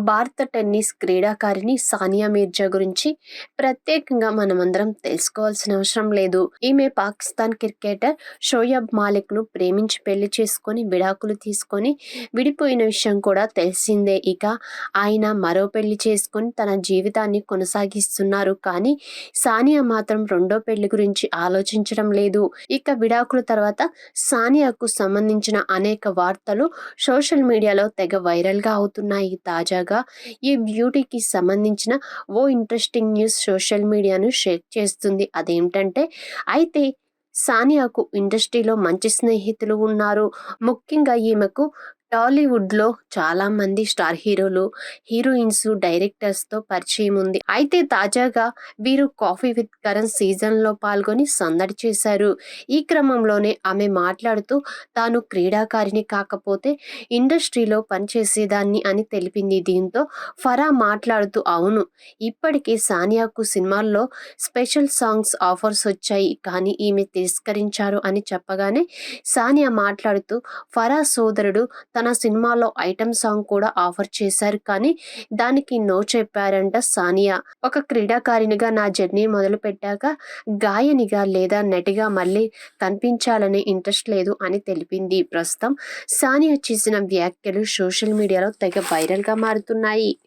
భారత టెన్నిస్ క్రీడాకారిణి సానియా మీర్జా గురించి ప్రత్యేకంగా మనమందరం తెలుసుకోవాల్సిన అవసరం లేదు. ఈమె పాకిస్తాన్ క్రికెటర్ షోయబ్ మాలిక్‌ను ప్రేమించి పెళ్లి చేసుకొని విడాకులు తీసుకొని విడిపోయిన విషయం కూడా తెలిసిందే. ఇక ఆయన మరో పెళ్లి చేసుకొని తన జీవితాన్ని కొనసాగిస్తున్నారు. కానీ సానియా మాత్రం రెండో పెళ్లి గురించి ఆలోచించడం లేదు. ఇక విడాకుల తర్వాత సానియాకు సంబంధించిన అనేక వార్తలు సోషల్ మీడియాలో తెగ వైరల్‌గా అవుతున్నాయి. తాజాగా ఈ బ్యూటీకి సంబంధించిన ఓ ఇంట్రెస్టింగ్ న్యూస్ సోషల్ మీడియాను షేక్ చేస్తుంది. అదేంటంటే అయితే సానియాకు ఇండస్ట్రీలో మంచి స్నేహితులు ఉన్నారు. ముఖ్యంగా ఈమెకు టాలీవుడ్‌లో చాలా మంది స్టార్ హీరోలు, హీరోయిన్స్, డైరెక్టర్స్‌తో పరిచయం ఉంది. అయితే తాజాగా వీరు కాఫీ విత్ కరణ్ సీజన్‌లో పాల్గొని సందడి చేశారు. ఈ క్రమంలోనే ఆమె మాట్లాడుతూ తాను క్రీడాకారిణి కాకపోతే ఇండస్ట్రీలో పనిచేసేదాన్ని అని తెలిపింది. దీంతో ఫరా మాట్లాడుతూ అవును, ఇప్పటికే సానియాకు సినిమాల్లో స్పెషల్ సాంగ్స్ ఆఫర్స్ వచ్చాయి. కానీ ఈమె తిరస్కరించారు అని చెప్పగానే సానియా మాట్లాడుతూ ఫరా సోదరుడు తన సినిమాలో ఐటెం సాంగ్ కూడా ఆఫర్ చేశారు. కానీ దానికి నో చెప్పారంట సానియా. ఒక క్రీడాకారిణిగా నా జర్నీ మొదలు పెట్టాక గాయనిగా లేదా నటిగా మళ్ళీ కనిపించాలనే ఇంట్రెస్ట్ లేదు అని తెలిపింది. ప్రస్తుతం సానియా చేసిన వ్యాఖ్యలు సోషల్ మీడియాలో తెగ వైరల్‌గా మారుతున్నాయి.